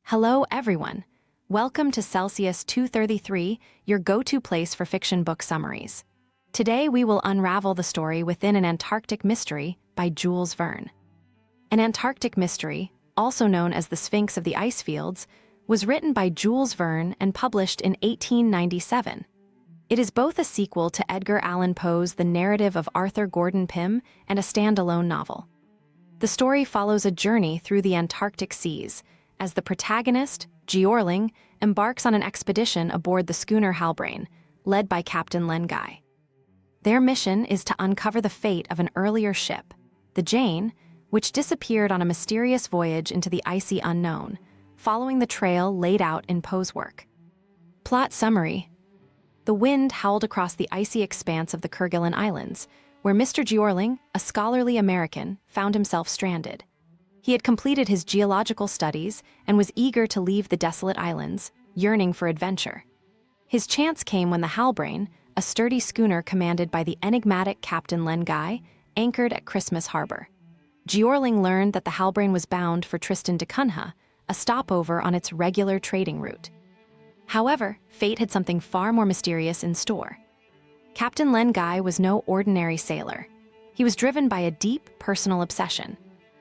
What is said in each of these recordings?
Hello, everyone. Welcome to Celsius 233, your go-to place for fiction book summaries. Today, we will unravel the story within An Antarctic Mystery by Jules Verne. An Antarctic Mystery, also known as The Sphinx of the Ice Fields, was written by Jules Verne and published in 1897. It is both a sequel to Edgar Allan Poe's The Narrative of Arthur Gordon Pym and a standalone novel. The story follows a journey through the Antarctic seas, as the protagonist, Jeorling, embarks on an expedition aboard the schooner Halbrane, led by Captain Len Guy. Their mission is to uncover the fate of an earlier ship, the Jane, which disappeared on a mysterious voyage into the icy unknown, following the trail laid out in Poe's work. Plot summary: the wind howled across the icy expanse of the Kerguelen Islands, where Mr. Jeorling, a scholarly American, found himself stranded. He had completed his geological studies and was eager to leave the desolate islands, yearning for adventure. His chance came when the Halbrane, a sturdy schooner commanded by the enigmatic Captain Len Guy, anchored at Christmas Harbor. Jeorling learned that the Halbrane was bound for Tristan da Cunha, a stopover on its regular trading route. However, fate had something far more mysterious in store. Captain Len Guy was no ordinary sailor. He was driven by a deep personal obsession.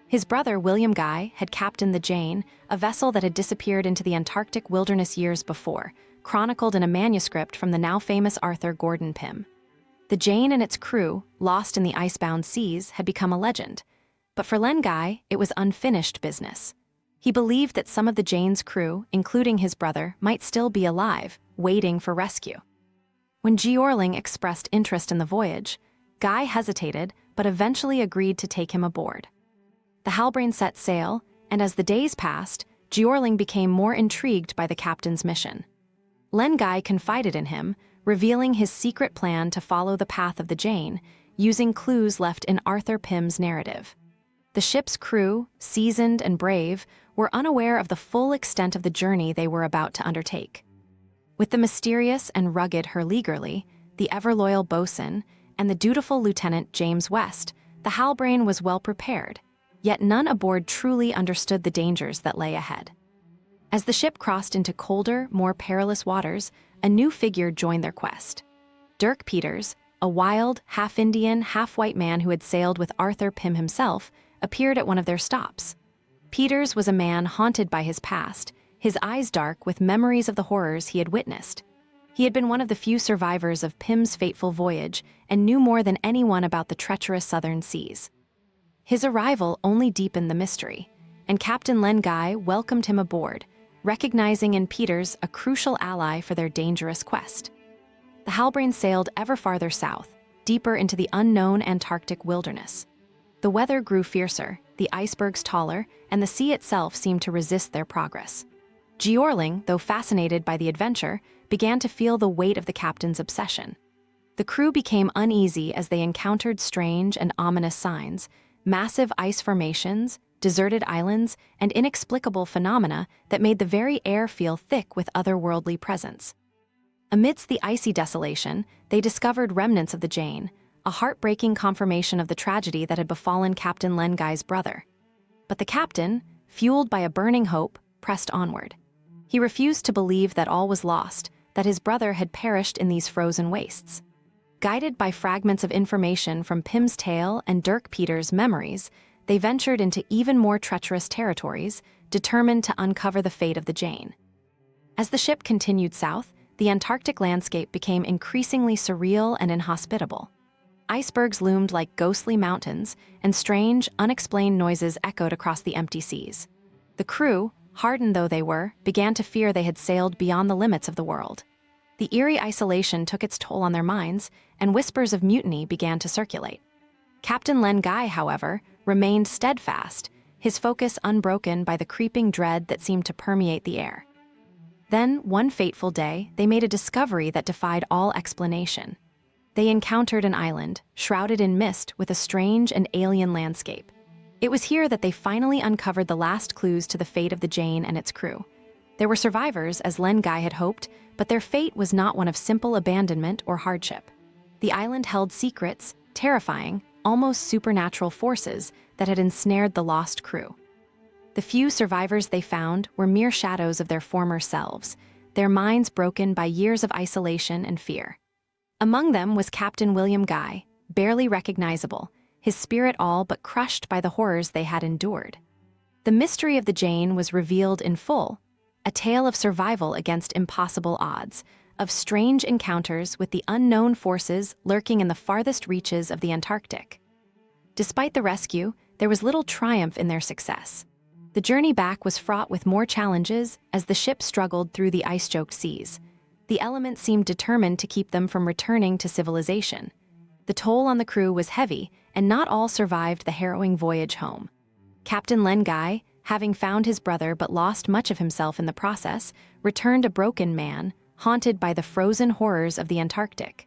His brother, William Guy, had captained the Jane, a vessel that had disappeared into the Antarctic wilderness years before, chronicled in a manuscript from the now-famous Arthur Gordon Pym. The Jane and its crew, lost in the icebound seas, had become a legend. But for Len Guy, it was unfinished business. He believed that some of the Jane's crew, including his brother, might still be alive, waiting for rescue. When Jeorling expressed interest in the voyage, Guy hesitated but eventually agreed to take him aboard. The Halbrane set sail, and as the days passed, Jeorling became more intrigued by the captain's mission. Len Guy confided in him, revealing his secret plan to follow the path of the Jane, using clues left in Arthur Pym's narrative. The ship's crew, seasoned and brave, were unaware of the full extent of the journey they were about to undertake. With the mysterious and rugged Hurliguerly, the ever-loyal boatswain, and the dutiful Lieutenant James West, the Halbrane was well prepared. Yet none aboard truly understood the dangers that lay ahead. As the ship crossed into colder, more perilous waters, a new figure joined their quest. Dirk Peters, a wild, half-Indian, half-white man who had sailed with Arthur Pym himself, appeared at one of their stops. Peters was a man haunted by his past, his eyes dark with memories of the horrors he had witnessed. He had been one of the few survivors of Pym's fateful voyage and knew more than anyone about the treacherous southern seas. His arrival only deepened the mystery, and Captain Len Guy welcomed him aboard, recognizing in Peters a crucial ally for their dangerous quest. The Halbrane sailed ever farther south, deeper into the unknown Antarctic wilderness. The weather grew fiercer, the icebergs taller, and the sea itself seemed to resist their progress. Jeorling, though fascinated by the adventure, began to feel the weight of the captain's obsession. The crew became uneasy as they encountered strange and ominous signs: massive ice formations, deserted islands, and inexplicable phenomena that made the very air feel thick with otherworldly presence. Amidst the icy desolation, they discovered remnants of the Jane, a heartbreaking confirmation of the tragedy that had befallen Captain Len Guy's brother. But the captain, fueled by a burning hope, pressed onward. He refused to believe that all was lost, that his brother had perished in these frozen wastes. Guided by fragments of information from Pym's tale and Dirk Peters' memories, they ventured into even more treacherous territories, determined to uncover the fate of the Jane. As the ship continued south, the Antarctic landscape became increasingly surreal and inhospitable. Icebergs loomed like ghostly mountains, and strange, unexplained noises echoed across the empty seas. The crew, hardened though they were, began to fear they had sailed beyond the limits of the world. The eerie isolation took its toll on their minds, and whispers of mutiny began to circulate. Captain Len Guy, however, remained steadfast, his focus unbroken by the creeping dread that seemed to permeate the air. Then, one fateful day, they made a discovery that defied all explanation. They encountered an island, shrouded in mist with a strange and alien landscape. It was here that they finally uncovered the last clues to the fate of the Jane and its crew. There were survivors, as Len Guy had hoped, but their fate was not one of simple abandonment or hardship. The island held secrets, terrifying, almost supernatural forces that had ensnared the lost crew. The few survivors they found were mere shadows of their former selves, their minds broken by years of isolation and fear. Among them was Captain William Guy, barely recognizable, his spirit all but crushed by the horrors they had endured. The mystery of the Jane was revealed in full, a tale of survival against impossible odds, of strange encounters with the unknown forces lurking in the farthest reaches of the Antarctic. Despite the rescue, there was little triumph in their success. The journey back was fraught with more challenges as the ship struggled through the ice-choked seas. The elements seemed determined to keep them from returning to civilization. The toll on the crew was heavy, and not all survived the harrowing voyage home. Captain Len Guy, having found his brother but lost much of himself in the process, returned a broken man, haunted by the frozen horrors of the Antarctic.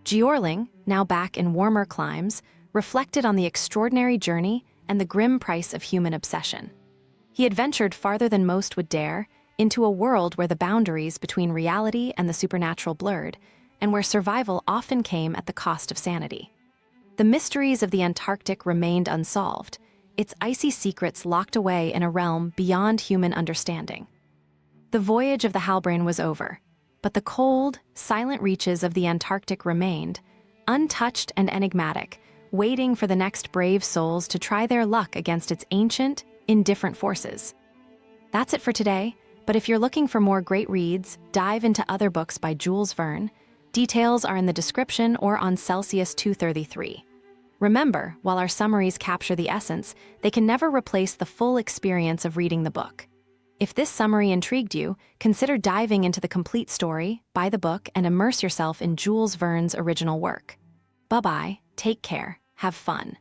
Jeorling, now back in warmer climes, reflected on the extraordinary journey and the grim price of human obsession. He had ventured farther than most would dare, into a world where the boundaries between reality and the supernatural blurred, and where survival often came at the cost of sanity. The mysteries of the Antarctic remained unsolved, its icy secrets locked away in a realm beyond human understanding. The voyage of the Halbrane was over, but the cold, silent reaches of the Antarctic remained, untouched and enigmatic, waiting for the next brave souls to try their luck against its ancient, indifferent forces. That's it for today, but if you're looking for more great reads, dive into other books by Jules Verne. Details are in the description or on Celsius 233. Remember, while our summaries capture the essence, they can never replace the full experience of reading the book. If this summary intrigued you, consider diving into the complete story, buy the book, and immerse yourself in Jules Verne's original work. Bye-bye, take care, have fun.